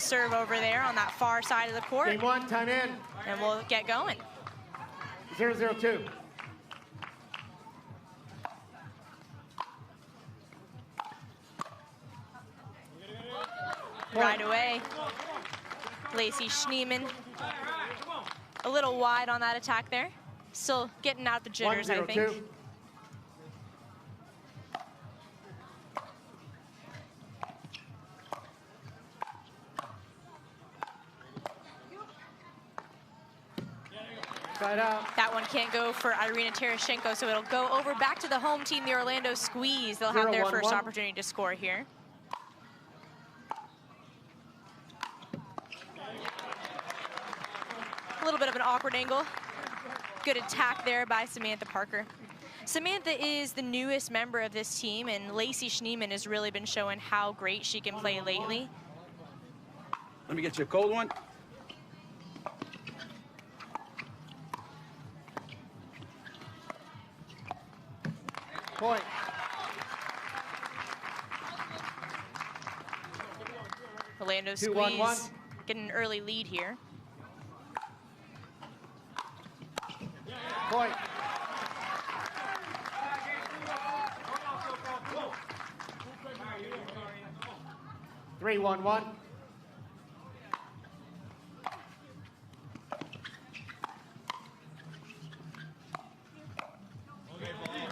serve over there on that far side of the court. Game 1, time in. And we'll get going. 0-0-2. Right away, Lacy Schneemann. A little wide on that attack there. Still getting out the jitters, I think. That one can't go for Irina Tereschenko, so it'll go over back to the home team, the Orlando Squeeze. They'll have their first opportunity to score here. A little bit of an awkward angle. Good attack there by Samantha Parker. Samantha is the newest member of this team, and Lacy Schneemann has really been showing how great she can play lately. Let me get you a cold one. Point. Orlando Squeeze getting an early lead here. Point. Three, 1-1.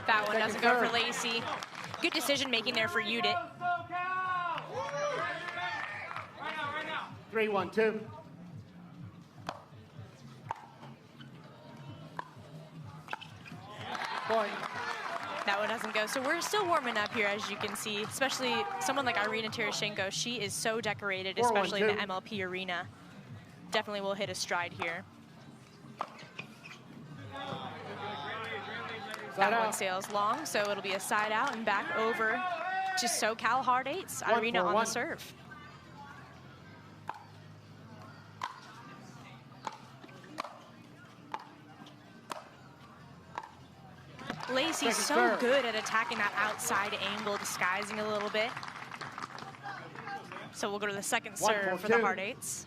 That one doesn't go for Lacy. Good decision making there for Judit. 3-1-2. Point. That one doesn't go. So we're still warming up here, as you can see, especially someone like Irina Tereschenko. She is so decorated, especially in the MLP arena. Definitely will hit a stride here. That one sails long, so it'll be a side out and back over to SoCal hard eights. Irina on the serve. Lacy's so good at attacking that outside angle, disguising a little bit. So we'll go to the second serve for the hard eights.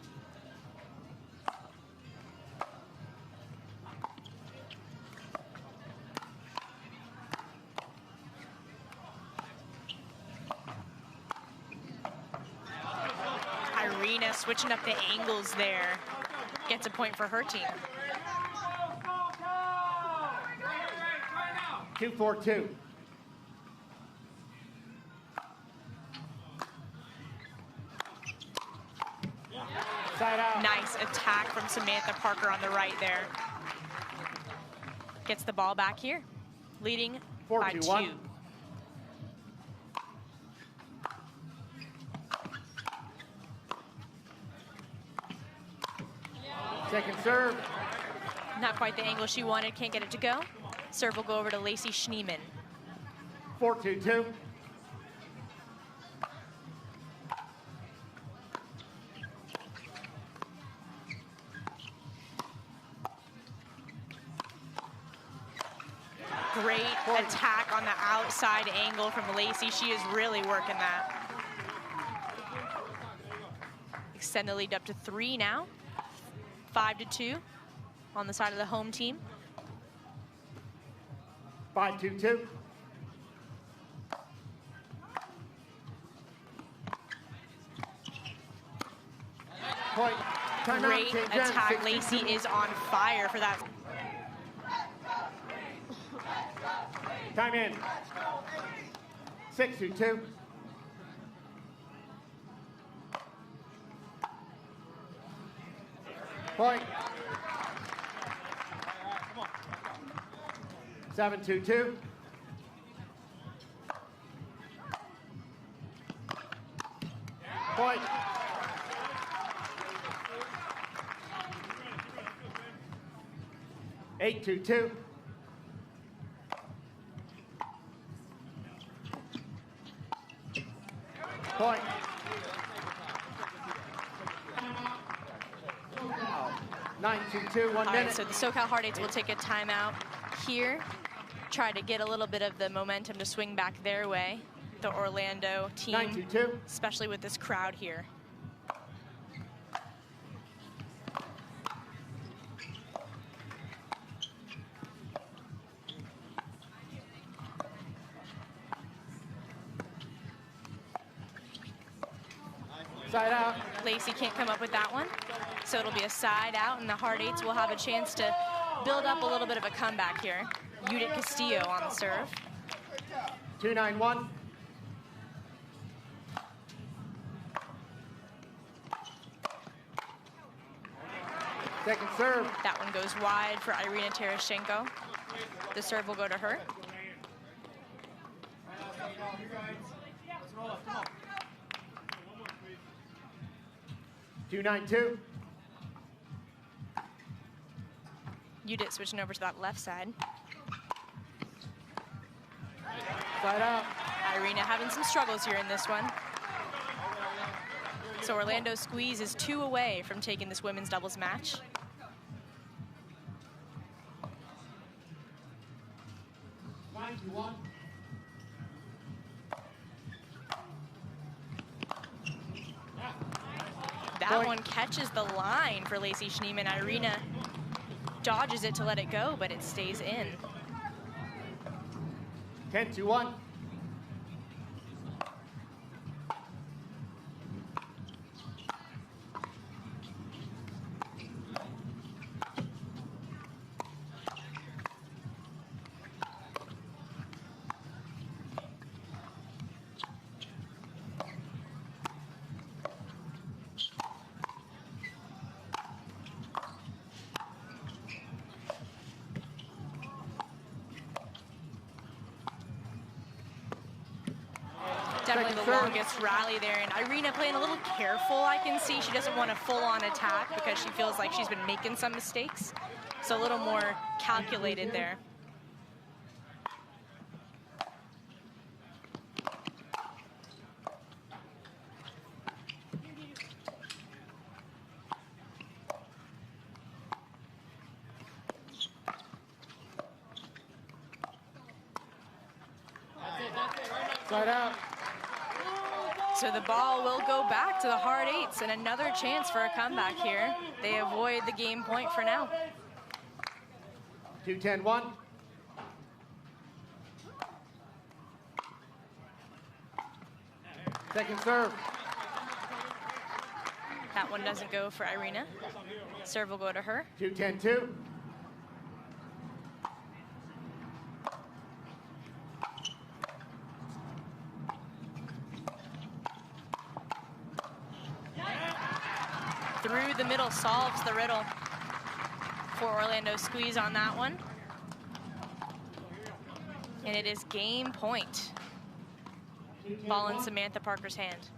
Irina switching up the angles there. Gets a point for her team. 2-4-2. Side out. Nice attack from Samantha Parker on the right there. Gets the ball back here, leading by 2. Second serve. Not quite the angle she wanted, can't get it to go. Serve will go over to Lacy Schneemann. 4-2-2. Great attack on the outside angle from Lacy. She is really working that. Extend the lead up to 3 now. 5-2 on the side of the home team. 5-2-2. Point. Great attack. Lacy is on fire for that. Time in. 6-2-2. Point. 7-2-2. Point. Eight, 2-2. Point. 9-2-2, 1 minute. So the SoCal Hard Eights will take a timeout here. Try to get a little bit of the momentum to swing back their way. The Orlando team, 9-2-2. especially with this crowd here. Side out. Lacy can't come up with that one. So it'll be a side out, and the hard eights will have a chance to build up a little bit of a comeback here. Judit Castillo on the serve. 2-9-1. Second serve. That one goes wide for Irina Tereschenko. The serve will go to her. Two 9-2. Judit switching over to that left side. Side out. Irina having some struggles here in this one. So Orlando Squeeze is 2 away from taking this women's doubles match. That one catches the line for Lacy Schneemann. Irina dodges it to let it go, but it stays in. 10-1. Definitely the longest rally there, and Irina playing a little careful. I can see she doesn't want a full-on attack because she feels like she's been making some mistakes. So a little more calculated there. Side out. So the ball will go back to the hard eights, and another chance for a comeback here. They avoid the game point for now. 2-10-1. Second serve. That one doesn't go for Irina. Serve will go to her. 2-10-2. Through the middle solves the riddle for Orlando Squeeze on that one. And it is game point. Ball in Samantha Parker's hand.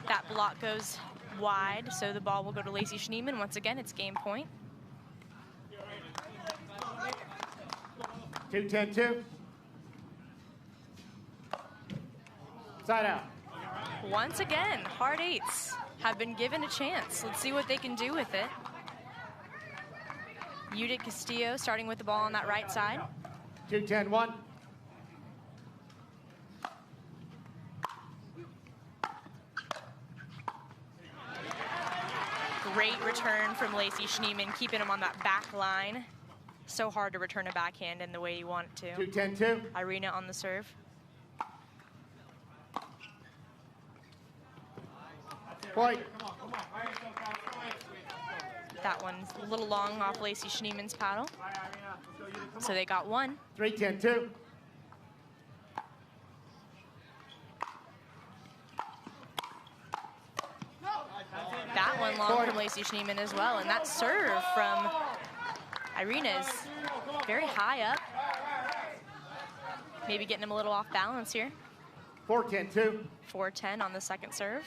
That block goes wide, so the ball will go to Lacy Schneemann. Once again, it's game point. 2-10-2. Side out. Once again, hard eights have been given a chance. Let's see what they can do with it. Judit Castillo starting with the ball on that right side. 2-10-1. Great return from Lacy Schneemann, keeping him on that back line. So hard to return a backhand in the way you want it to. 2-10-2. Irina on the serve. Point. That one's a little long off Lacy Schneemann's paddle. So they got one. 3-10-2. That one long from Lacy Schneemann as well. And that serve from Irina is very high up. Maybe getting him a little off balance here. 4-10-2. 4-10 on the second serve.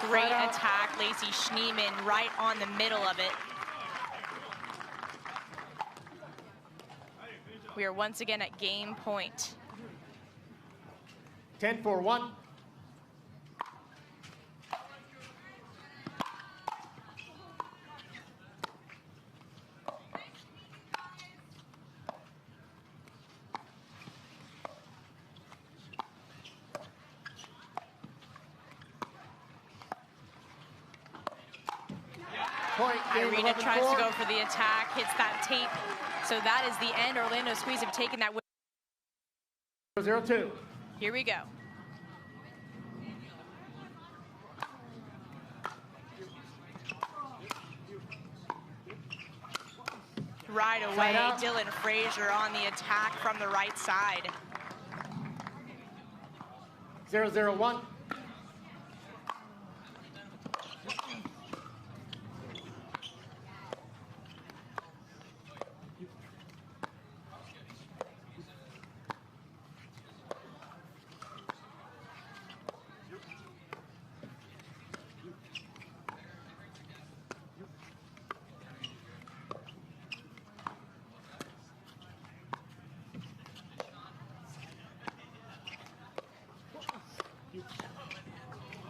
Great attack, Lacy Schneemann, right on the middle of it. We are once again at game point. 10-4-1. Point. Game Irina 11-4. tries to go for the attack, hits that tape. So that is the end. Orlando Squeeze have taken that win. 0-2. Here we go. Right away, Dylan Frazier on the attack from the right side. 0-0-1.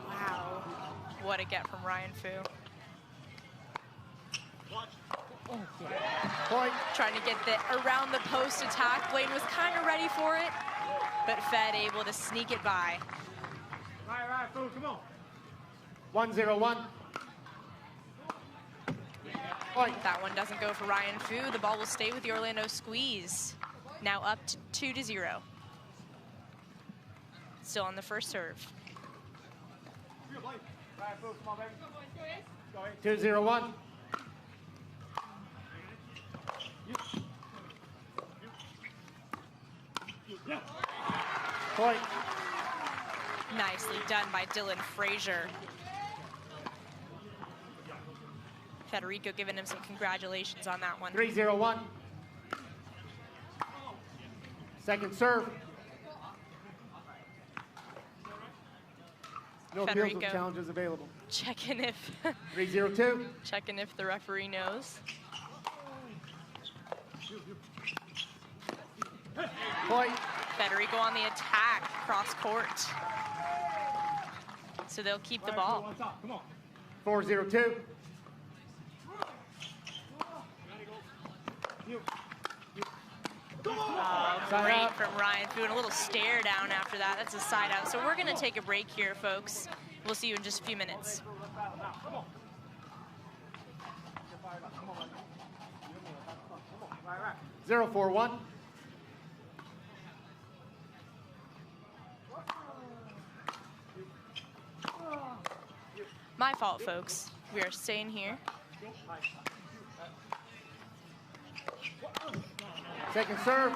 Wow, what a get from Ryan Fu. Point. Trying to get the around the post attack. Blaine was kind of ready for it, but Fed able to sneak it by. Right, Fu, come on. 1-0-1. Point. That one doesn't go for Ryan Fu. The ball will stay with the Orlando Squeeze. Now up to 2-0. Still on the first serve. 2-0-1. Point. Nicely done by Dylan Frazier. Federico giving him some congratulations on that one. 3-0-1. Second serve. No appeals Federico. of challenges available. Checking if 3-0-2. checking if the referee knows. Point. Federico on the attack, cross court. So they'll keep the ball. 4-0-2. Great from Ryan Fu, and a little stare down after that. That's a side out. So we're going to take a break here, folks. We'll see you in just a few minutes. Zero 4-1. My fault, folks. We are staying here. Second serve.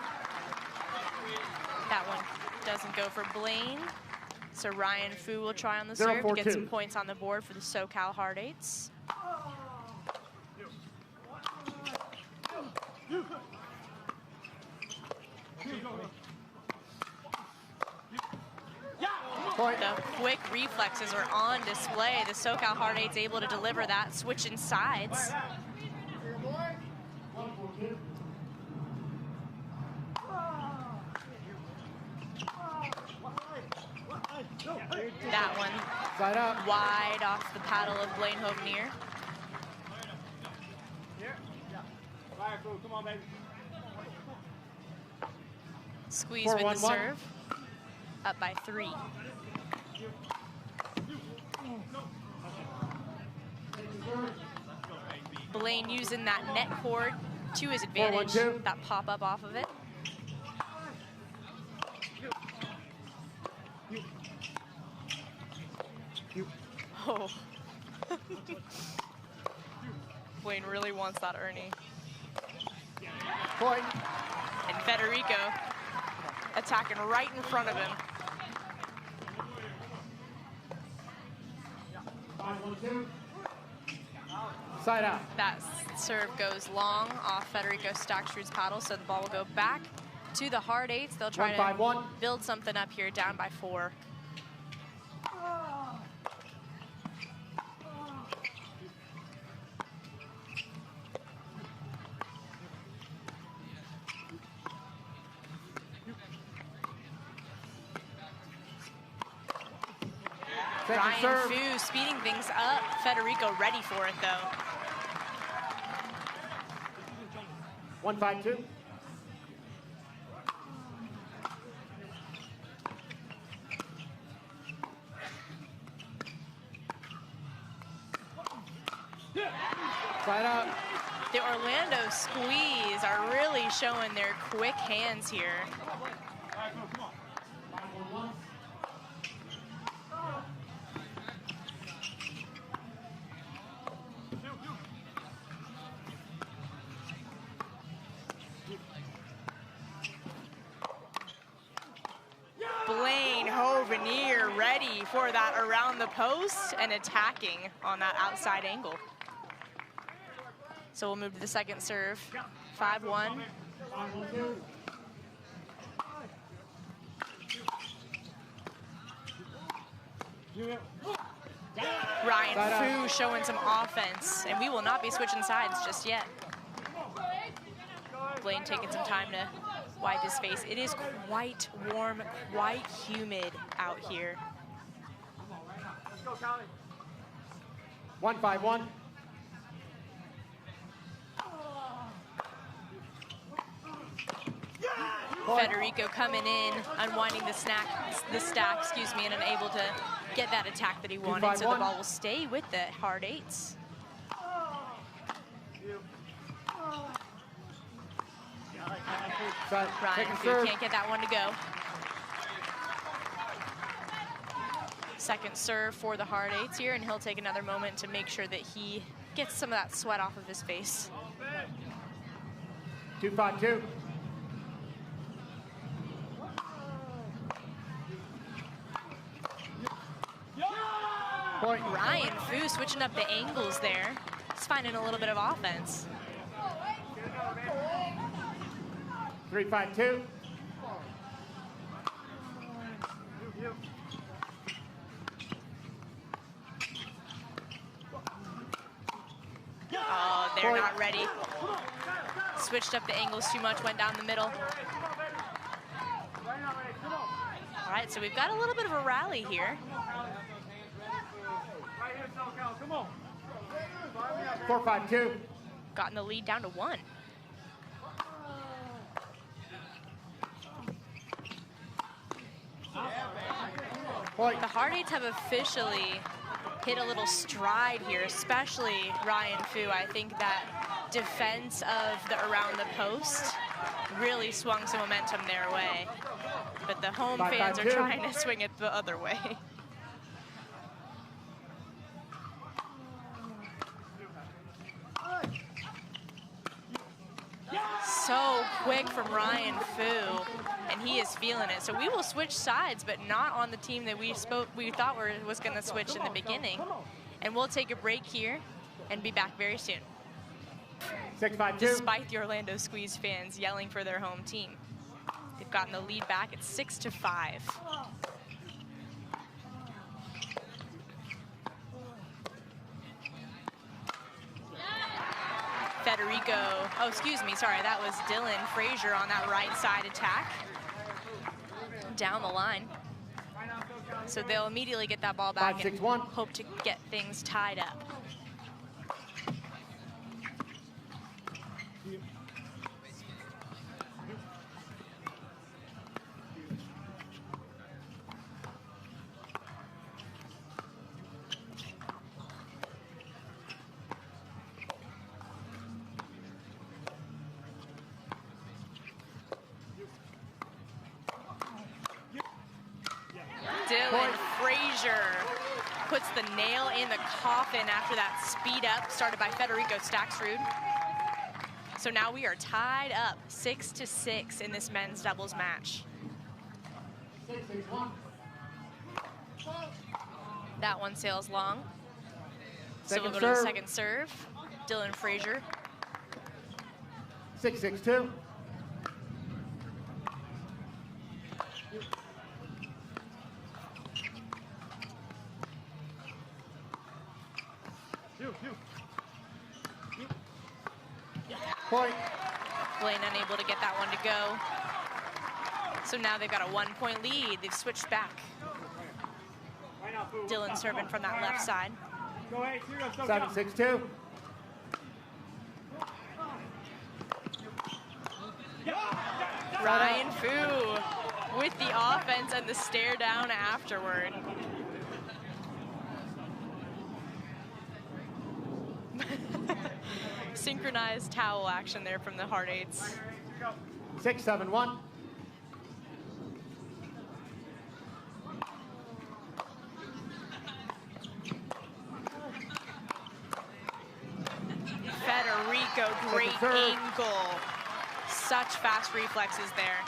That one doesn't go for Blaine. So Ryan Fu will try on the 0, serve 4, to get 2. some points on the board for the SoCal Hard Eights. Point. The quick reflexes are on display. The SoCal Hard Eights able to deliver that, switching sides. That one Side up. wide off the paddle of Blaine Hovenier. Squeeze with the 4-1-1. serve. Up by 3. Blaine using that net cord to his advantage. 4-1-2. That pop up off of it. Oh. Blaine really wants that Ernie. Point. And Federico attacking right in front of him. 5-1-2. Side out. That serve goes long off Federico Staksrud's paddle, so the ball will go back to the Hard Eights. They'll try 1-5-1. to build something up here, down by 4. Second Ryan serve. Fu speeding things up. Federico ready for it, though. 1-5-2. Side out. The Orlando Squeeze are really showing their quick hands here. Blaine Hovenier ready for that around the post and attacking on that outside angle. So we'll move to the second serve. 5-1. Ryan Fu showing some offense, and we will not be switching sides just yet. Blaine taking some time to wipe his face. It is quite warm, quite humid out here. 1-5-1. Federico coming in, unwinding the stack, excuse me, and unable to get that attack that he wanted. So the ball will stay with the hard eights. Ryan Fu can't get that one to go. Second serve for the hard eights here, and he'll take another moment to make sure that he gets some of that sweat off of his face. 2-5-2. Point. Ryan Fu switching up the angles there. He's finding a little bit of offense. 3-5-2. Oh, they're not ready. Switched up the angles too much, went down the middle. All right, so we've got a little bit of a rally here. 4-5-2. Gotten the lead down to 1. Point. The hard eights have officially hit a little stride here, especially Ryan Fu. I think that defense of the around the post really swung some momentum their way. But the home fans are trying to swing it the other way. So quick from Ryan Fu, and he is feeling it. So we will switch sides, but not on the team that we thought was going to switch in the beginning. And we'll take a break here and be back very soon. 6-5-2. Despite the Orlando Squeeze fans yelling for their home team, they've gotten the lead back at 6-5. Federico, oh, excuse me, sorry, that was Dylan Frazier on that right side attack. Down the line. So they'll immediately get that ball back and hope to get things tied up. Dylan Frazier puts the nail in the coffin after that speed up started by Federico Staksrud. So now we are tied up 6-6 in this men's doubles match. That one sails long. So we'll go to the second serve. Dylan Frazier. 6-6-2. Point. Blaine unable to get that one to go. So now they've got a 1-point lead. They've switched back. Dylan serving from that left side. 7-6-2. Ryan Fu with the offense and the stare down afterward. synchronized towel action there from the hard eights. 6-7-1. Federico, great angle. Such fast reflexes there.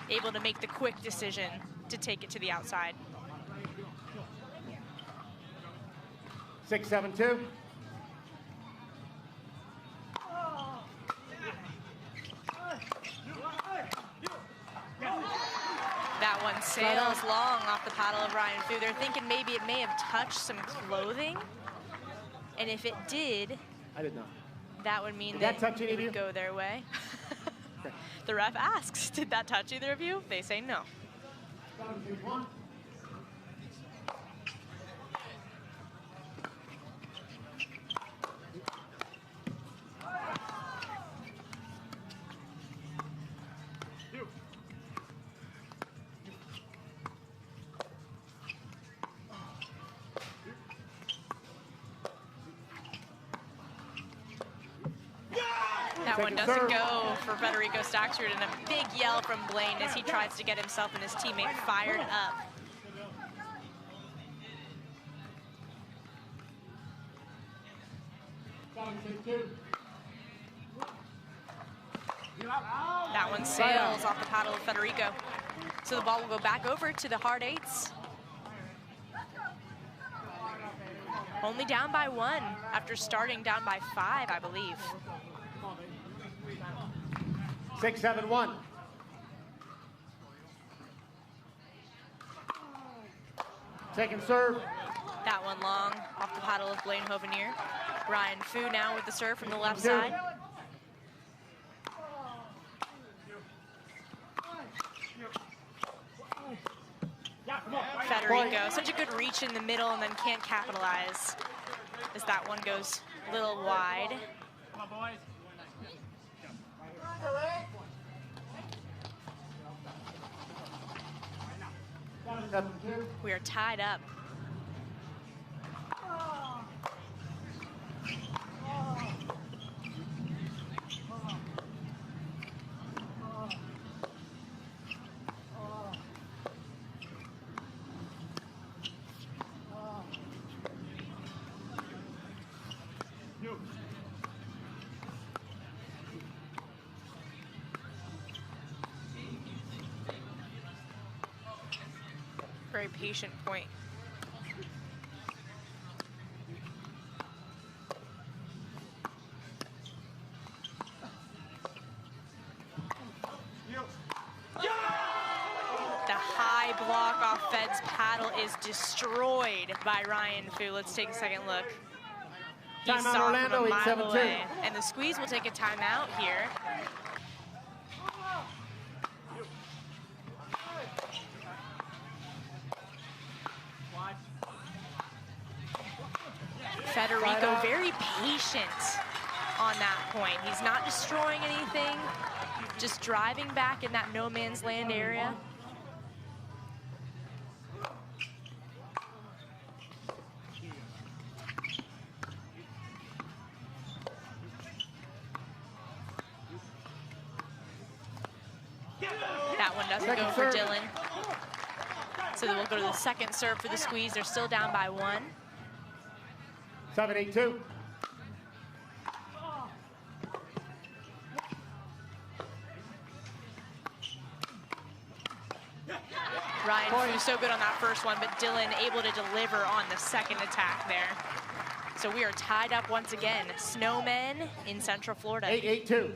Able to make the quick decision to take it to the outside. 6-7-2. That one sails long off the paddle of Ryan Fu. They're thinking maybe it may have touched some clothing. And if it did, I didn't know. that would mean Did that touch any it of you? would go their way. The ref asks, did that touch either of you? They say no. 7-1. That one doesn't go for Federico Staksrud, and a big yell from Blaine as he tries to get himself and his teammate fired up. That one sails off the paddle of Federico. So the ball will go back over to the hard eights. Only down by 1 after starting down by 5, I believe. 6-7-1. Second serve. That one long off the paddle of Blaine Hovenier. Ryan Fu now with the serve from the left side. Federico, such a good reach in the middle and then can't capitalize as that one goes a little wide. Come on, boys. We are tied up. Very patient point. The high block off Fed's paddle is destroyed by Ryan Fu. Let's take a second look. He Timeout saw Orlando, from a mile 8-7-2. away. And the squeeze will take a timeout here. Federico very patient on that point. He's not destroying anything, just driving back in that no man's land area. That one doesn't go for Dylan. So then we'll go to the second serve for the squeeze. They're still down by 1. 7-8-2. Ryan Fu so good on that first one, but Dylan able to deliver on the second attack there. So we are tied up once again. Snowmen in Central Florida. 8-8-2.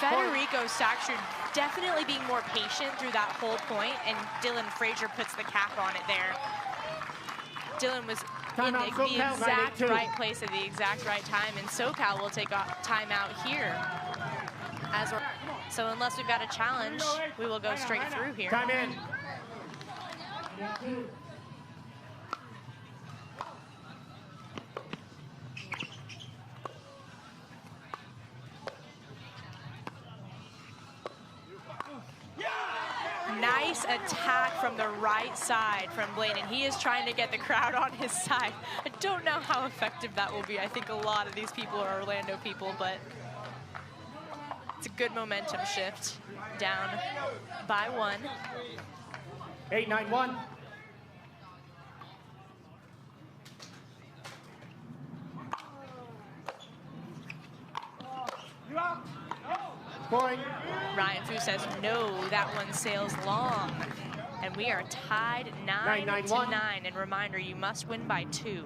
Federico Staksrud definitely being more patient through that whole point, and Dylan Frazier puts the cap on it there. Dylan was in the exact right place at the exact right time, and SoCal will take a timeout here. As we're So unless we've got a challenge, we will go straight through here. Time in. Nice attack from the right side from Blaine, and he is trying to get the crowd on his side. I don't know how effective that will be. I think a lot of these people are Orlando people, but it's a good momentum shift. Down by 1. 8-9-1. Point. Ryan Fu says no, that one sails long. And we are tied 9-9. And reminder, you must win by 2.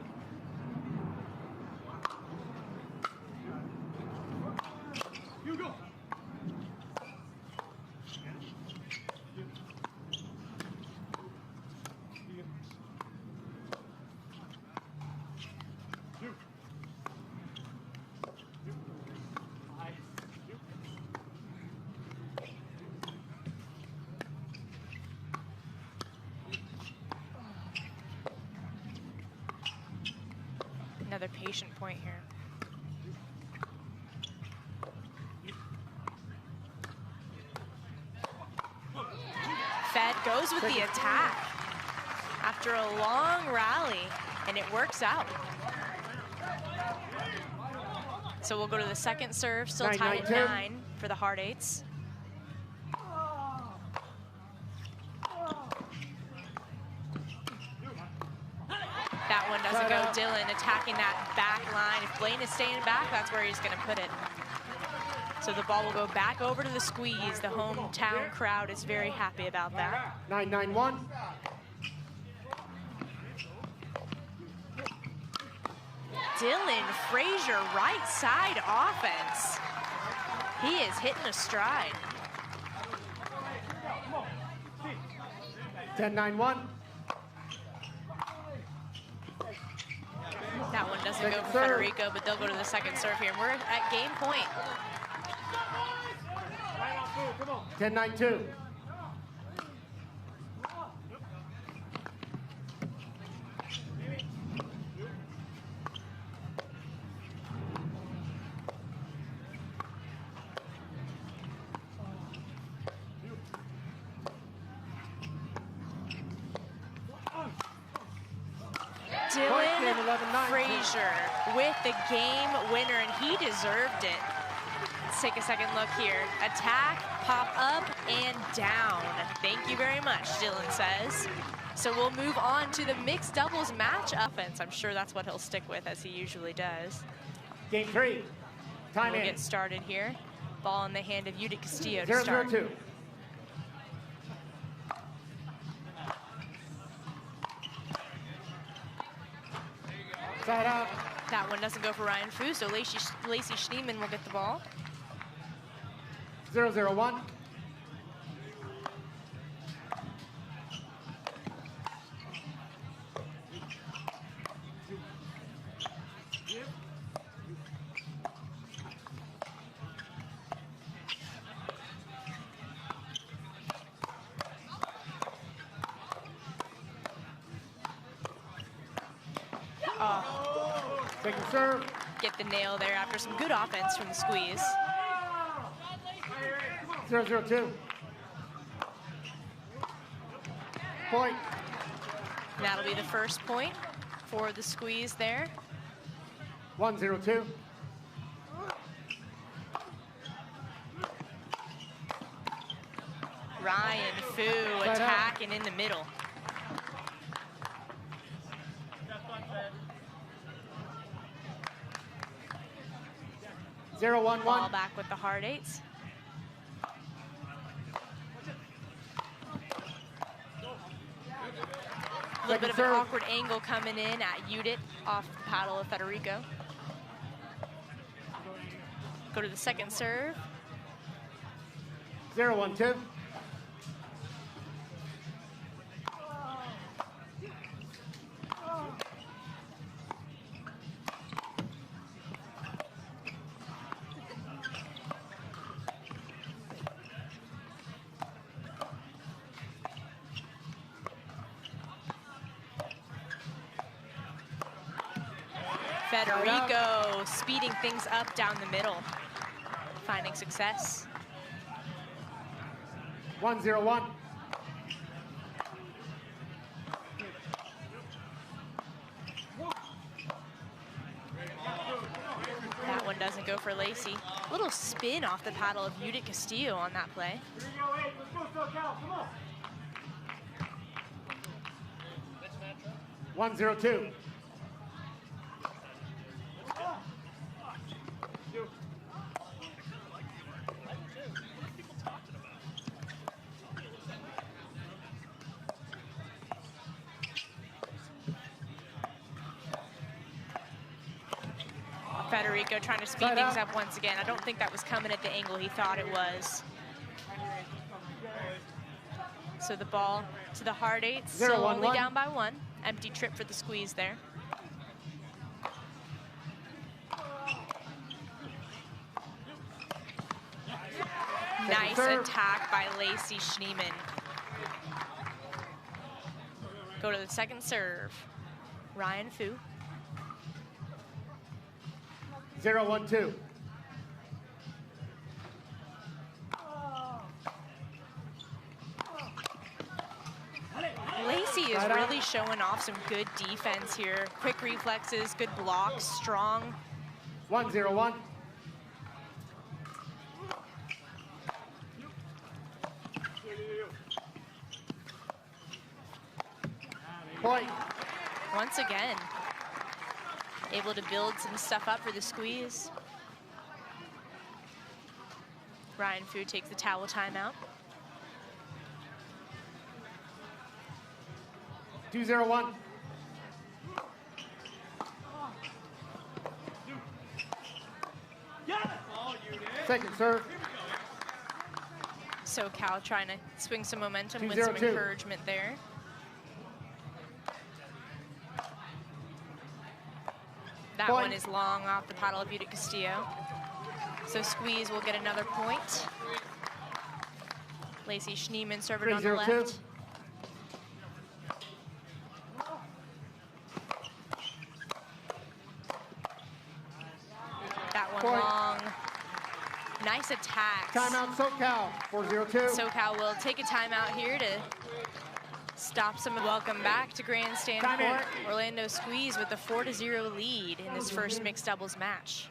Another patient point here. Fed goes with the attack after a long rally, and it works out. So we'll go to the second serve, still tied at 9 for the Hard Eights. That one doesn't go. Dylan attacking that back line. If Blaine is staying back, that's where he's going to put it. So the ball will go back over to the squeeze. The hometown crowd is very happy about that. 9-9-1. Dylan Frazier, right side offense. He is hitting a stride. 10-9-1. That one doesn't go for Federico, but they'll go to the second serve here. And we're at game point. 10-9-2. Dylan Frazier with the game winner, and he deserved it. Let's take a second look here. Attack, pop up, and down. Thank you very much, Dylan says. So we'll move on to the mixed doubles match offense. I'm sure that's what he'll stick with, as he usually does. Game 3. Time We'll in. get started here. Ball in the hand of Judit Castillo to start. 0-0-2. Side out. That one doesn't go for Ryan Fu, so Lacy Schneemann will get the ball. 0-0-1. Second serve. Get the nail there after some good offense from the squeeze. 0-0-2. Point. And that'll be the first point for the squeeze there. 1-0-2. Ryan Fu attacking in the middle. Ball back with the Hard Eights. A little bit of an awkward angle coming in at Judit off the paddle of Federico. Go to the second serve. 0-1-2. Federico speeding things up down the middle, finding success. 1-0-1. That one doesn't go for Lacy. Little spin off the paddle of Judit Castillo on that play. 1-0-2. Federico trying to speed things up once again. I don't think that was coming at the angle he thought it was. So the ball to the hard eights, still only down by 1. Empty trip for the squeeze there. Nice attack by Lacy Schneemann. Go to the second serve. Ryan Fu. 0-1-2. Lacy is really showing off some good defense here. Quick reflexes, good blocks, strong. 1-0-1. Point. Once again, able to build some stuff up for the squeeze. Ryan Fu takes the towel timeout. 2-0-1. Second serve. SoCal trying to swing some momentum with 2-0-2. some encouragement there. That one is long off the paddle of Judit Castillo. So squeeze will get another point. Lacy Schneemann serving on the left. That one long. Nice attack. Timeout SoCal, 4-0-2. SoCal will take a timeout here to stop some. Welcome back to Grandstand Court. Orlando squeeze with a 4-0 lead in this first mixed doubles match.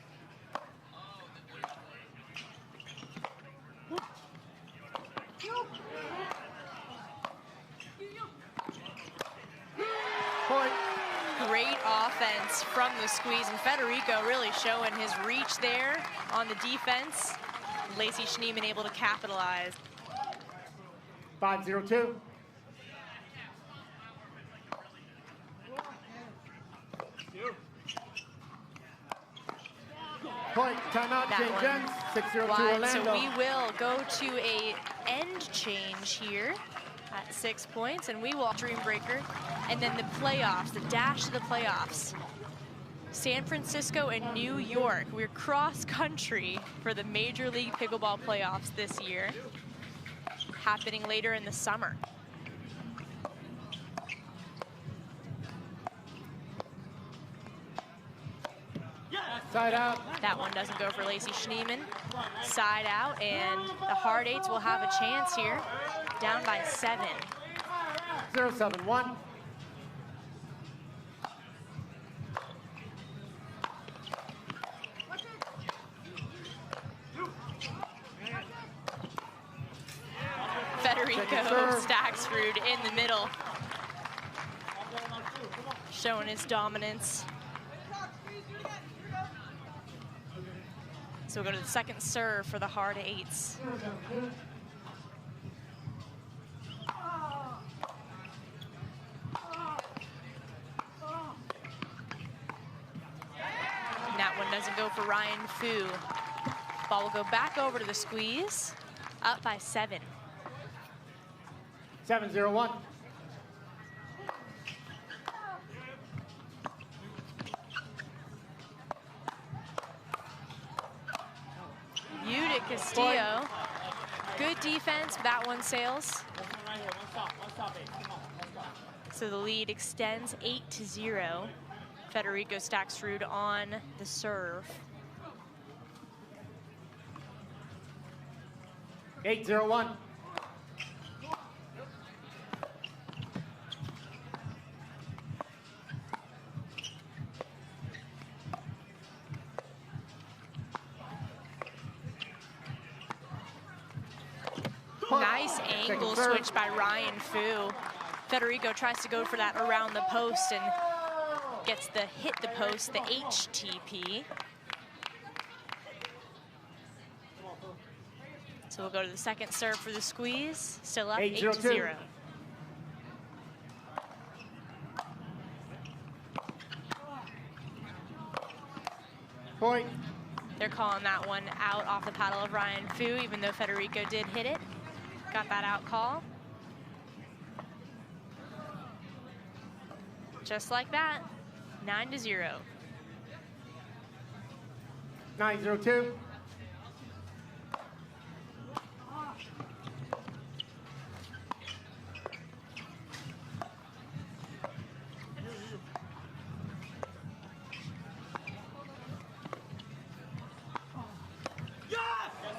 Point. Great offense from the squeeze, and Federico really showing his reach there on the defense. Lacy Schneemann able to capitalize. 5-0-2. Point, timeout, James. 6-0-2 Orlando. So we will go to a end change here at 6 points, and we will Dream Breaker, and then the playoffs, the dash to the playoffs. San Francisco and New York. We're cross country for the Major League Pickleball playoffs this year, happening later in the summer. Side out. That one doesn't go for Lacy Schneemann. Side out, and the hard eights will have a chance here. Down by 7. 0-7-1. Federico Staksrud in the middle, showing his dominance. So we'll go to the second serve for the hard eights. And that one doesn't go for Ryan Fu. Ball will go back over to the squeeze, up by 7. 7-0-1. Judit Castillo, good defense, that one sails. So the lead extends 8-0. Federico Staksrud on the serve. 8-0-1. Nice angle switch by Ryan Fu. Federico tries to go for that around the post and gets the hit the post, the HTP. So we'll go to the second serve for the squeeze. Still up 8-0. Point. They're calling that one out off the paddle of Ryan Fu, even though Federico did hit it. Got that out call. Just like that, 9-0. 9-0-2.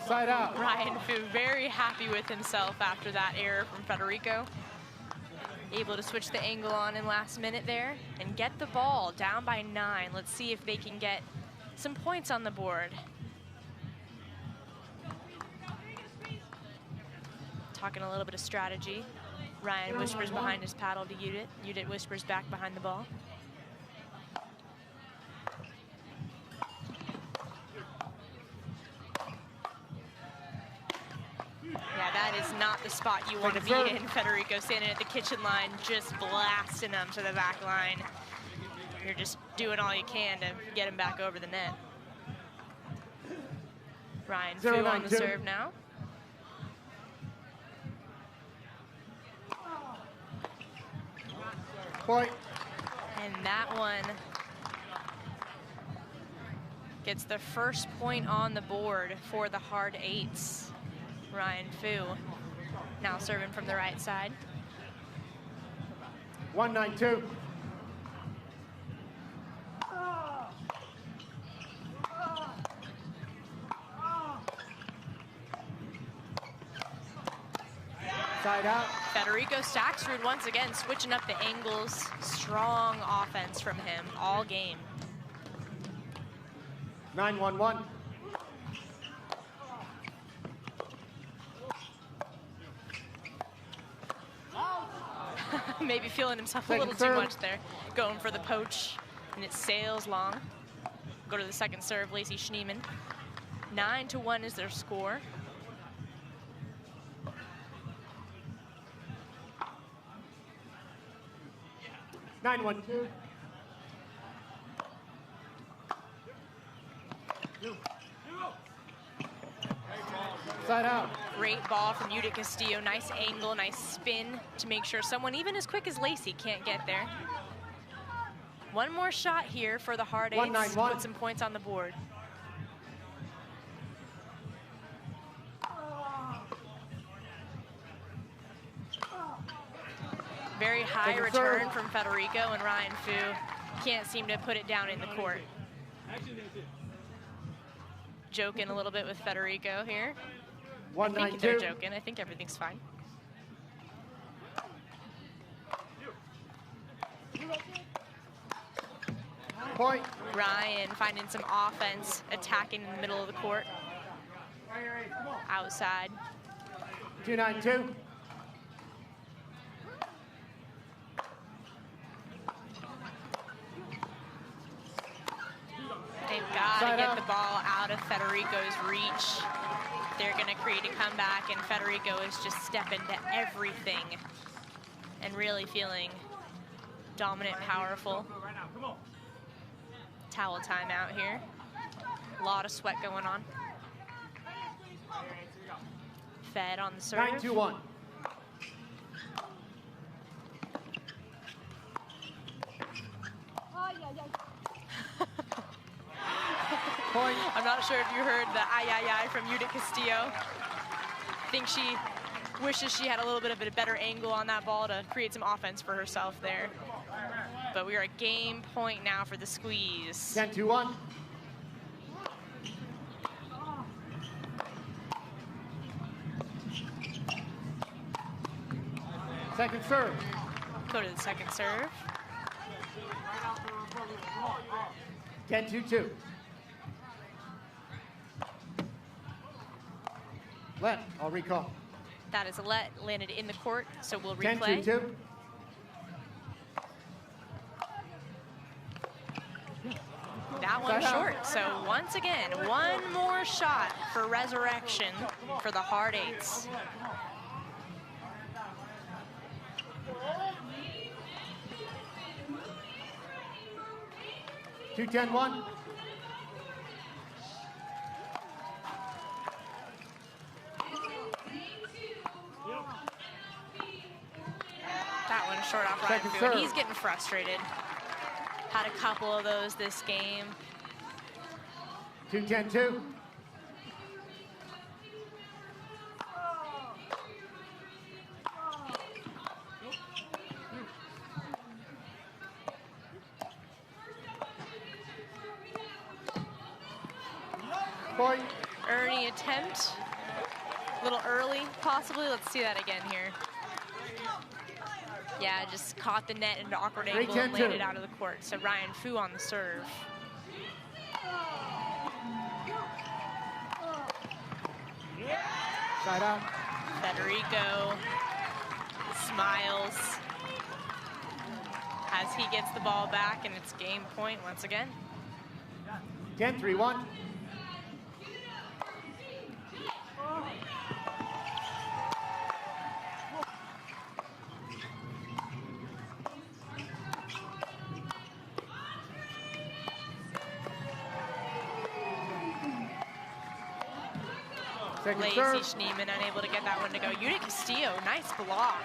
Side out. Ryan Fu very happy with himself after that error from Federico. Able to switch the angle on in last minute there and get the ball down by 9. Let's see if they can get some points on the board. Talking a little bit of strategy. Ryan whispers behind his paddle to Judit. Judit whispers back behind the ball. Yeah, that is not the spot you want to be in. Federico standing at the kitchen line, just blasting them to the back line. You're just doing all you can to get him back over the net. Ryan Fu on the serve now. Point. And that one gets the first point on the board for the hard eights. Ryan Fu now serving from the right side. 1-9-2. Side out. Federico Staksrud once again switching up the angles. Strong offense from him all game. 9-1-1. Maybe feeling himself a little too much there. Going for the poach, and it sails long. Go to the second serve, Lacy Schneemann. 9-1 is their score. Nine, 1-2. Side out. Great ball from Judit Castillo. Nice angle, nice spin to make sure someone even as quick as Lacy can't get there. One more shot here for the hard eights. 1-9-1. Put some points on the board. Very high return from Federico, and Ryan Fu can't seem to put it down in the court. Joking a little bit with Federico here. I think they're joking. I think everything's fine. Point. Ryan finding some offense, attacking in the middle of the court. Outside. 2-9-2. They've got to get the ball out of Federico's reach. They're going to create a comeback, and Federico is just stepping to everything and really feeling dominant, powerful. Towel timeout here. A lot of sweat going on. Fed on the serve. 9-2-1. I'm not sure if you heard the ay-ay-ay from Judit Castillo. I think she wishes she had a little bit of a better angle on that ball to create some offense for herself there. But we are at game point now for the squeeze. 10-1. Second serve. Go to the second serve. 10-2. Let, I'll recall. That is a let, landed in the court, so we'll replay. 10-2. That one short. So once again, one more shot for resurrection for the hard eights. Two 10-1. That one short off Ryan Fu, and he's getting frustrated. Had a couple of those this game. 2-10-2. Point. Ernie attempt. A little early, possibly. Let's see that again here. Yeah, just caught the net in an awkward angle and landed out of the court. So Ryan Fu on the serve. Side out. Federico smiles as he gets the ball back, and it's game point once again. 10-3-1. Lacy Schneemann unable to get that one to go. Judit Castillo, nice block.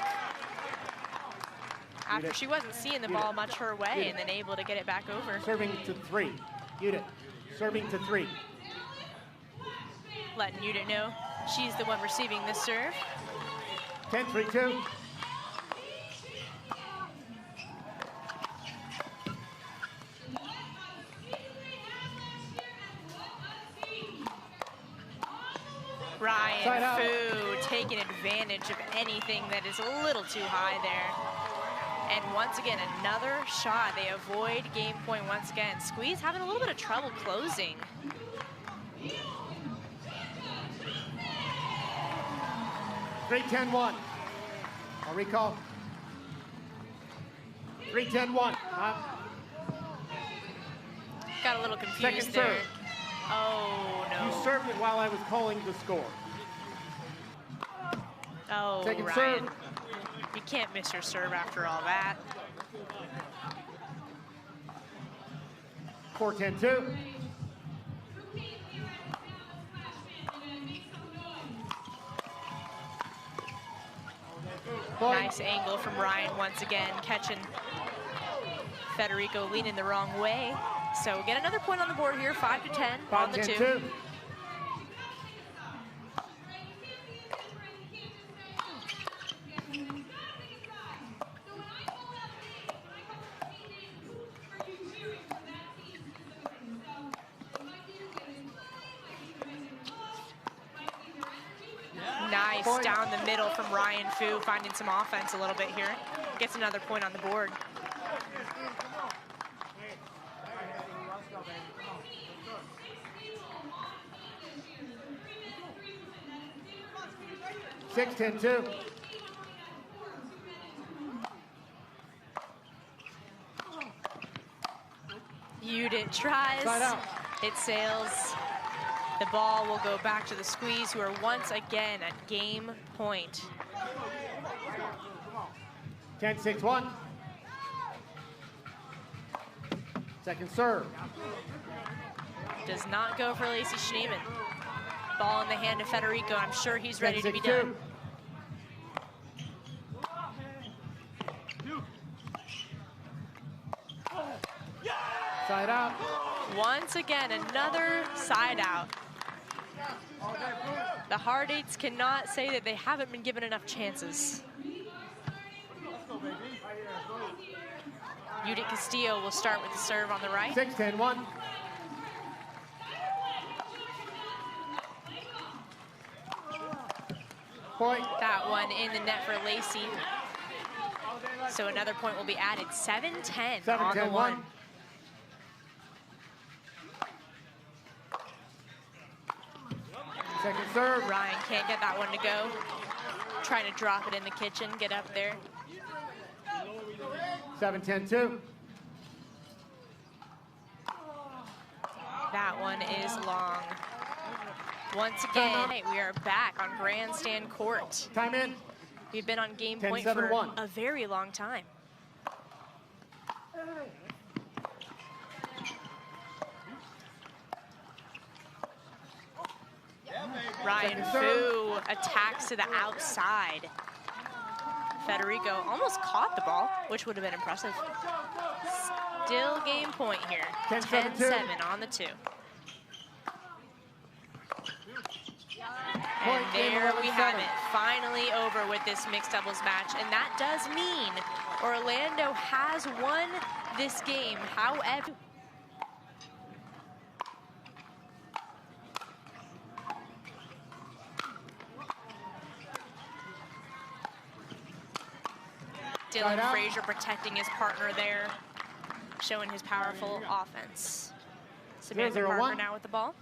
After she wasn't seeing the ball much her way and then able to get it back over. Serving to 3. Judit, serving to 3. Letting Judit know she's the one receiving this serve. 10-3-2. Ryan Fu taking advantage of anything that is a little too high there. And once again, another shot. They avoid game point once again. Squeeze having a little bit of trouble closing. 3-10-1. I'll recall. 3-10-1. Got a little confused Second there. serve. Oh, no. You served it while I was calling the score. Oh, Second Ryan. serve. You can't miss your serve after all that. 4-10-2. Nice angle from Ryan once again, catching Federico leaning the wrong way. So we'll get another point on the board here, 5-10 on the 2. Nice down the middle from Ryan Fu, finding some offense a little bit here. Gets another point on the board. Six, 10-2. Judit tries. It sails. The ball will go back to the Squeeze, who are once again at game point. 10-6-1. Second serve. Does not go for Lacy Schneemann. Ball in the hand of Federico. I'm sure he's ready to be done. Side out. Once again, another side out. The Hard Eights cannot say that they haven't been given enough chances. Judit Castillo will start with the serve on the right. 6-10-1. Point. That one in the net for Lacy. So another point will be added. 7-10 on the one. Second serve. Ryan can't get that one to go. Trying to drop it in the kitchen, get up there. 7-10-2. That one is long. Once again, we are back on Grandstand Court. Time in. We've been on game point for a very long time. Ryan Fu attacks to the outside. Federico almost caught the ball, which would have been impressive. Still game point here. 10-7 on the two. And there we have it. Finally over with this mixed doubles match. And that does mean Orlando has won this game. However, Dylan Frazier protecting his partner there, showing his powerful offense. Samantha Parker now with the ball.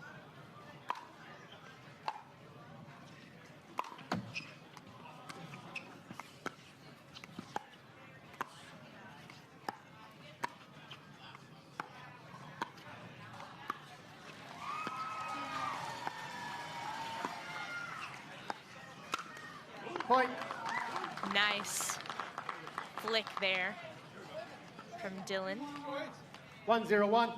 Point. Nice flick there from Dylan. 1-0-1.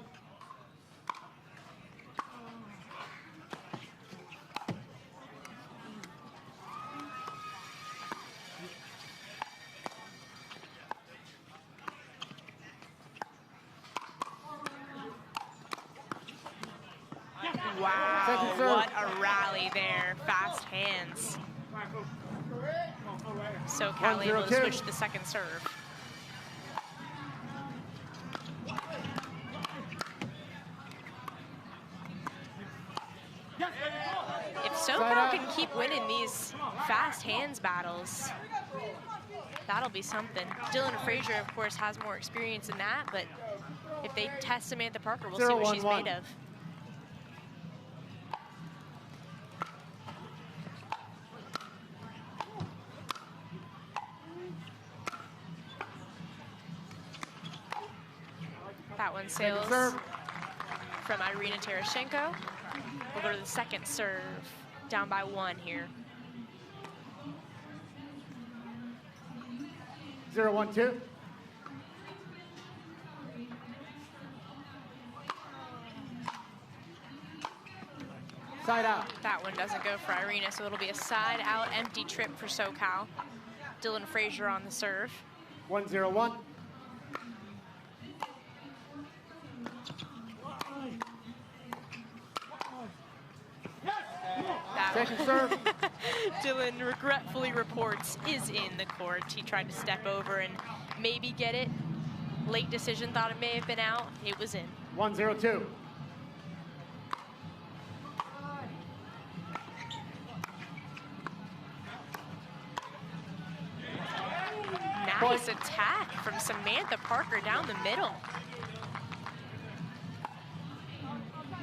Wow, what a rally there. Fast hands. SoCal able to switch to the second serve. If SoCal can keep winning these fast hands battles, that'll be something. Dylan Frazier, of course, has more experience in that, but if they test Samantha Parker, we'll see what she's made of. That one sails from Irina Tereschenko. We'll go to the second serve, down by 1 here. 0-1-2. Side out. That one doesn't go for Irina, so it'll be a side out empty trip for SoCal. Dylan Frazier on the serve. 1-0-1. Second serve. Dylan regretfully reports is in the court. He tried to step over and maybe get it. Late decision, thought it may have been out. It was in. 1-0-2. Nice attack from Samantha Parker down the middle.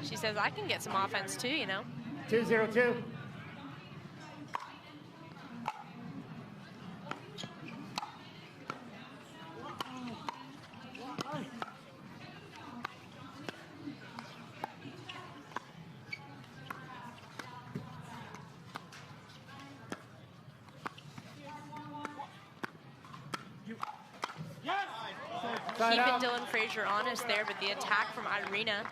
She says, I can get some offense too, you know. 2-0-2. Keeping Dylan Frazier honest there, but the attack from Irina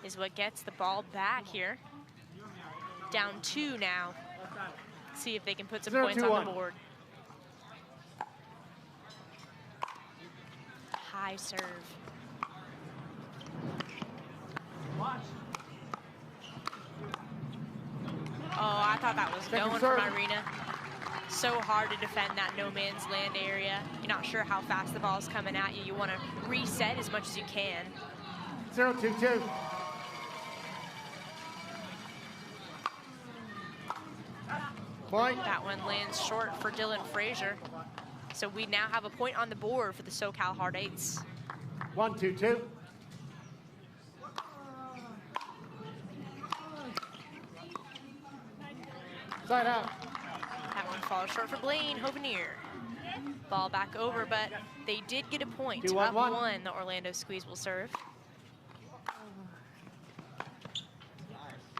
is what gets the ball back here. Down 2 now. See if they can put some points on the board. High serve. thought that was going from Irina. So hard to defend that no man's land area. You're not sure how fast the ball's coming at you. You want to reset as much as you can. 0-2-2. Point. That one lands short for Dylan Frazier. So we now have a point on the board for the SoCal Hard Eights. 1-2-2. Side out. That one falls short for Blaine Hovenier. Ball back over, but they did get a point. 2-1-1. Up one, the Orlando Squeeze will serve.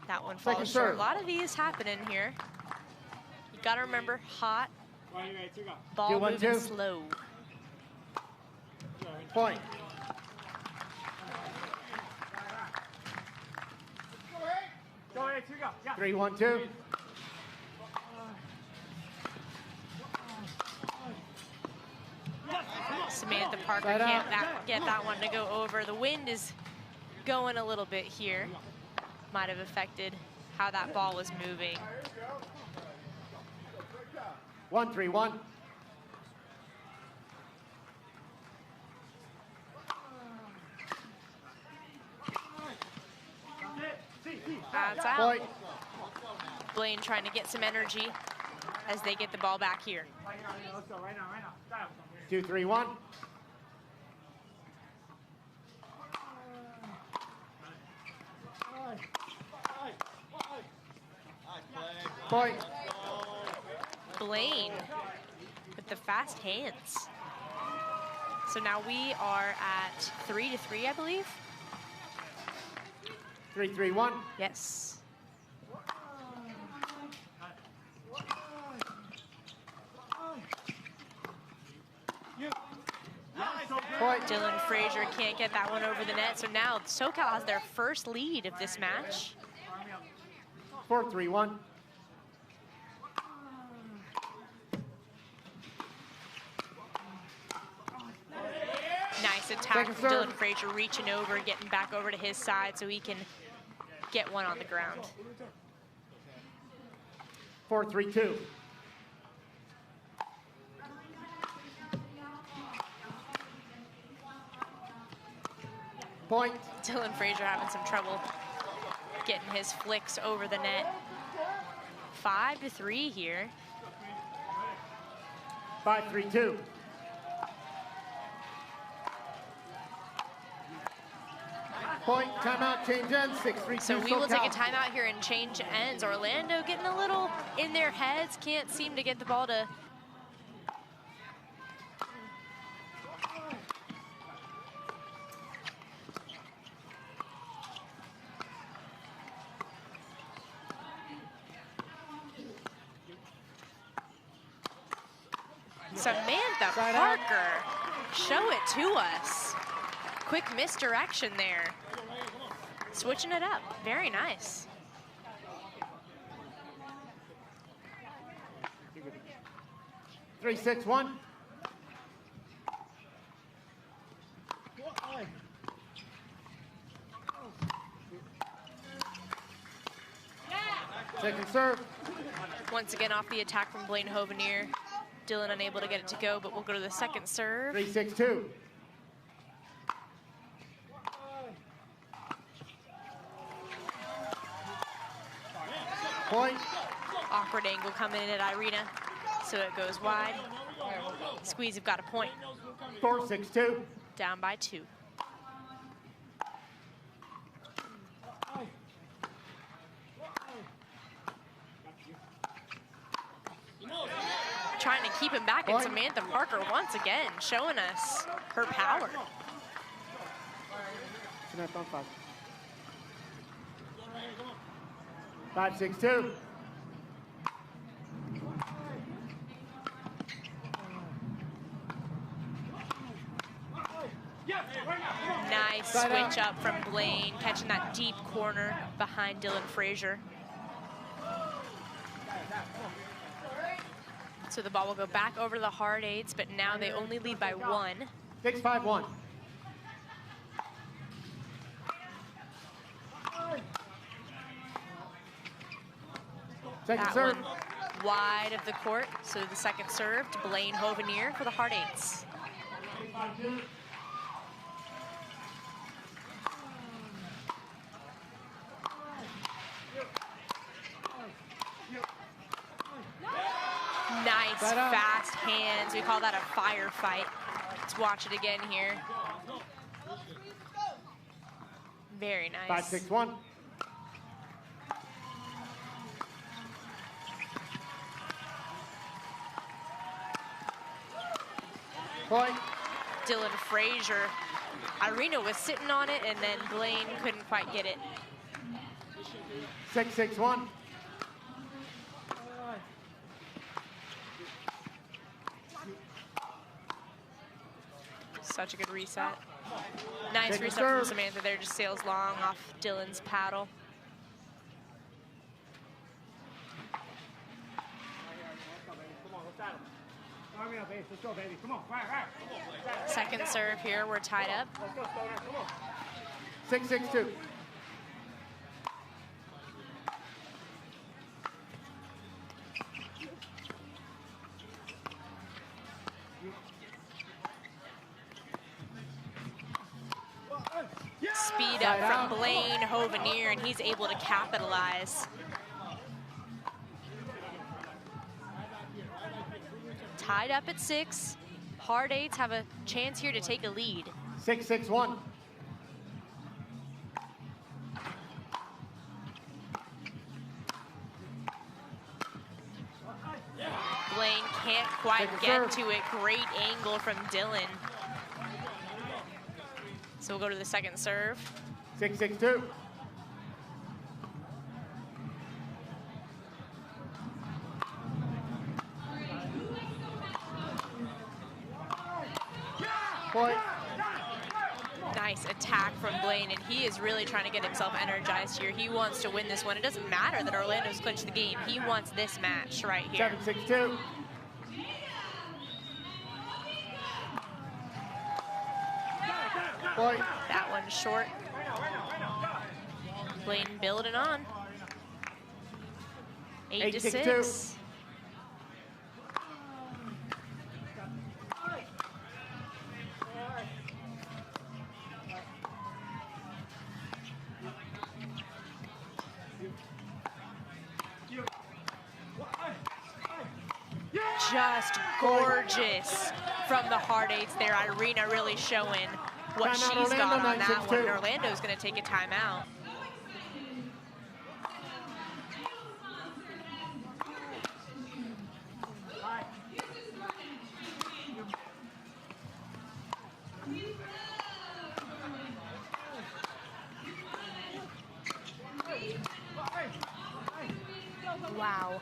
That one falls short. A lot of these happening here. You gotta remember, hot, ball moving slow. Point. Go ahead, 3-1-2. Samantha Parker can't get that one to go over. The wind is going a little bit here. Might have affected how that ball was moving. 1-3-1. That's out. Point. Blaine trying to get some energy as they get the ball back here. 2-3-1. Point. Blaine with the fast hands. So now we are at 3-3, I believe. 3-3-1. Yes. Point. Dylan Frazier can't get that one over the net, so now SoCal has their first lead of this match. 4-3-1. Nice attack from Dylan Frazier, reaching over, getting back over to his side so he can get one on the ground. 4-3-2. Point. Dylan Frazier having some trouble getting his flicks over the net. 5-3 here. 5-3-2. Point, timeout, change ends, 6-3-2 So we will take a SoCal. timeout here and change ends. Orlando getting a little in their heads, can't seem to get the ball to Samantha Parker, show it to us. Quick misdirection there. Switching it up, very nice. Three, 6-1. Second serve. Once again off the attack from Blaine Hovenier. Dylan unable to get it to go, but we'll go to the second serve. 3-6-2. Point. Awkward angle coming in at Irina, so it goes wide. Squeeze have got a point. 4-6-2. Down by 2. Trying to keep him back, and Samantha Parker once again showing us her power. Samantha on 5. 5-6-2. Nice switch up from Blaine, catching that deep corner behind Dylan Frazier. So the ball will go back over to the Hard Eights, but now they only lead by 1. 6-5-1. Second That serve. one wide of the court. So the second serve to Blaine Hovenier for the hard eights. Nice fast hands. We call that a firefight. Let's watch it again here. Very nice. 5-6-1. Point. Dylan Frazier. Irina was sitting on it, and then Blaine couldn't quite get it. 6-6-1. Such a good reset. Nice Take a reset serve. from Samantha there, just sails long off Dylan's paddle. Let's go, baby. Come on. Right. Second serve here, we're tied up. Let's go, Stoner. Come on. 6-6-2. Speed up from Blaine Hovenier, and he's able to capitalize. Tied up at 6. Hard eights have a chance here to take a lead. 6-6-1. Blaine can't quite Take a get serve. to it. Great angle from Dylan. So we'll go to the second serve. 6-6-2. Point. Nice attack from Blaine, and he is really trying to get himself energized here. He wants to win this one. It doesn't matter that Orlando's clinched the game. He wants this match right here. 7-6-2. Point. That one short. Blaine building on. 8-6. 8-6-2. Just gorgeous from the hard eights there. Irina really showing what Timeout, she's got Orlando, on that one. 9-6-2. Orlando's going to take a timeout. Wow.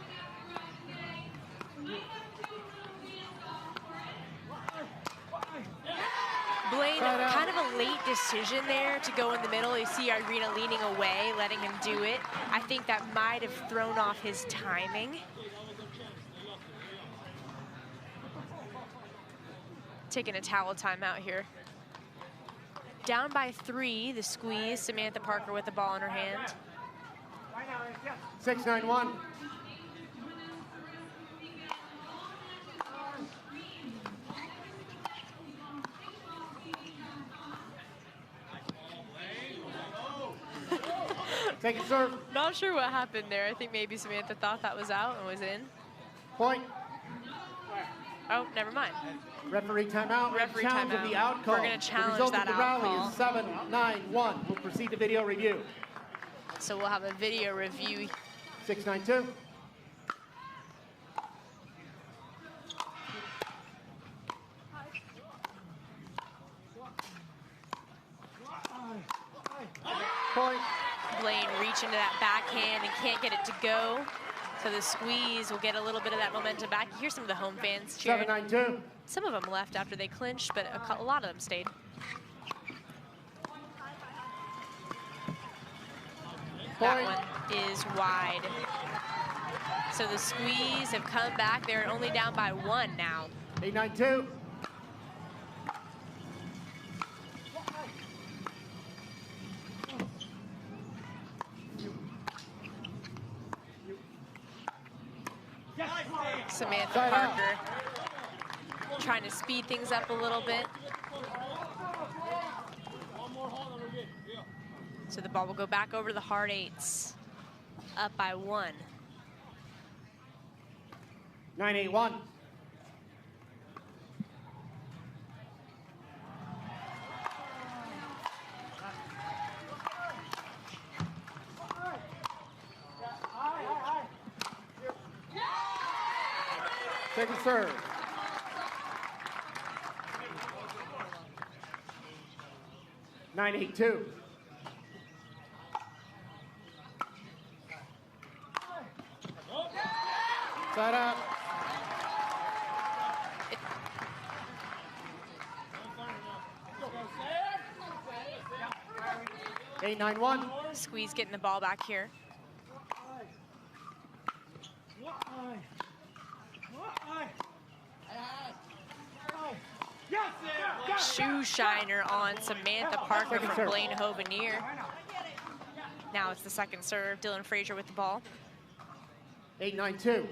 Blaine, kind of a late decision there to go in the middle. You see Irina leaning away, letting him do it. I think that might have thrown off his timing. Taking a towel timeout here. Down by 3, the squeeze. Samantha Parker with the ball in her hand. 6-9-1. Take a serve. Not sure what happened there. I think maybe Samantha thought that was out and was in. Point. Oh, never mind. Referee timeout. Referee Challenge timeout. of the out call. We're gonna challenge the result that of the out rally call. is 7-9-1. We'll proceed to video review. So we'll have a video review. 6-9-2. Point. Blaine reaching to that backhand and can't get it to go. So the squeeze will get a little bit of that momentum back. You hear some of the home fans cheering. 7-9-2. Some of them left after they clinched, but a lot of them stayed. That one is wide. So the squeeze have come back. They're only down by 1 now. 8-9-2. Samantha Side out. Parker trying to speed things up a little bit. So the ball will go back over to the hard eights, up by 1. 9-8-1. Second serve. Nine, 8-2. Side out. Eight, 9-1. Squeeze getting the ball back here. Shoe shiner on Samantha Parker Second from serve. Blaine Hovenier. Now it's the second serve. Dylan Frazier with the ball. 8-9-2.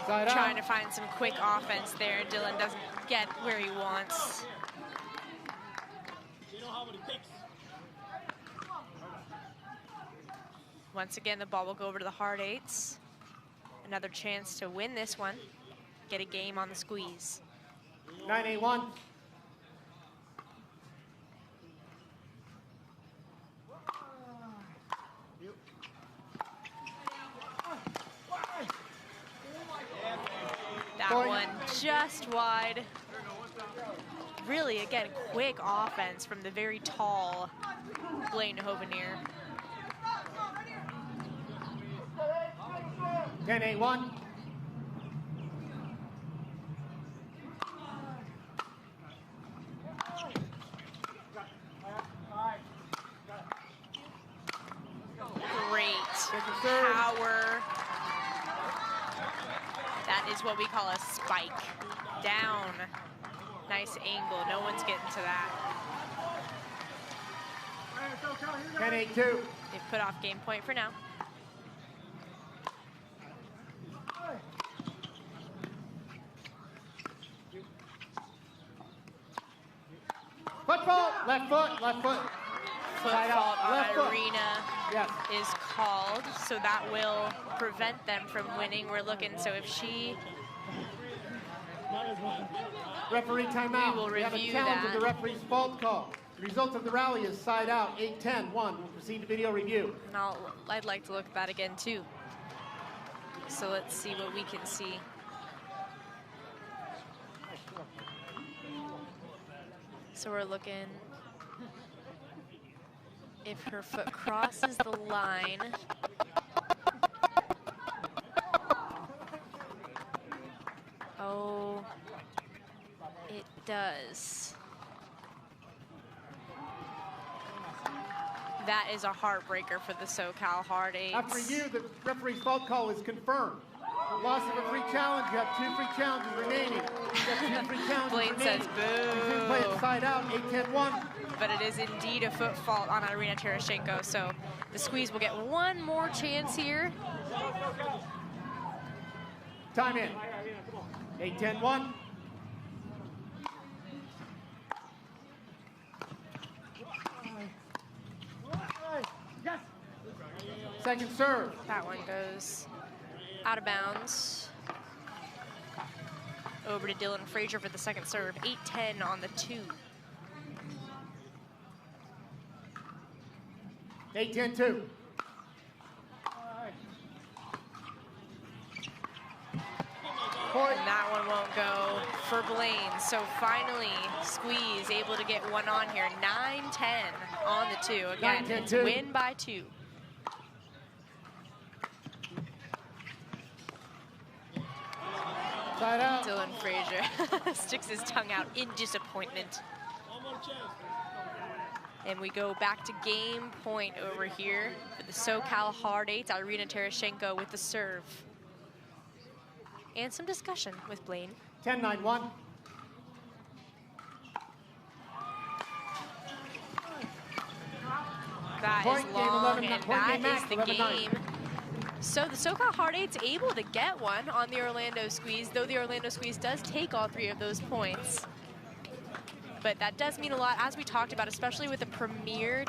Side Trying out. to find some quick offense there. Dylan doesn't get where he wants. Once again, the ball will go over to the hard eights. Another chance to win this one. Get a game on the squeeze. 9-8-1. That Point. one just wide. Really, again, quick offense from the very tall Blaine Hovenier. 10-8-1. Great serve. power. That is what we call a spike. Down. Nice angle. No one's getting to that. 10-8-2. They've put off game point for now. Football. Left foot. Left foot. Foot Side out. fault on Left foot. Irina Yes. is called, so that will prevent them from winning. We're looking, so if she, Referee timeout. We will We have a review challenge that. of the referee's fault call. The result of the rally is side out, 8-10-1. We'll proceed to video review. and I'd like to look at that again too. So let's see what we can see. So we're looking if her foot crosses the line. Oh, it does. That is a heartbreaker for the SoCal Hard Eights. After review, the referee's fault call is confirmed. Loss of a free challenge. You have 2 free challenges remaining. You have 2 free challenges Blaine remaining. says Resume play at side out, 8-10-1. But it is indeed a foot fault on Irina Tereschenko, so the squeeze will get one more chance here. Time in. 8-10-1. Second serve. That one goes out of bounds. Over to Dylan Frazier for the second serve. 8-10 on the 2. 8-10-2. Point. And that one won't go for Blaine. So finally, squeeze able to get one on here. 9-10 on the 2. Again, 9-10-2. it's win by 2. Side out. Dylan Frazier sticks his tongue out in disappointment. And we go back to game point over here for the SoCal Hard Eights. Irina Tereschenko with the serve. And some discussion with Blaine. 10-9-1. that Point is game, long, 11, and point that game match, is the 11-9. game. So the SoCal Hard Eight's able to get one on the Orlando Squeeze, though the Orlando Squeeze does take all 3 of those points. But that does mean a lot, as we talked about, especially with a premier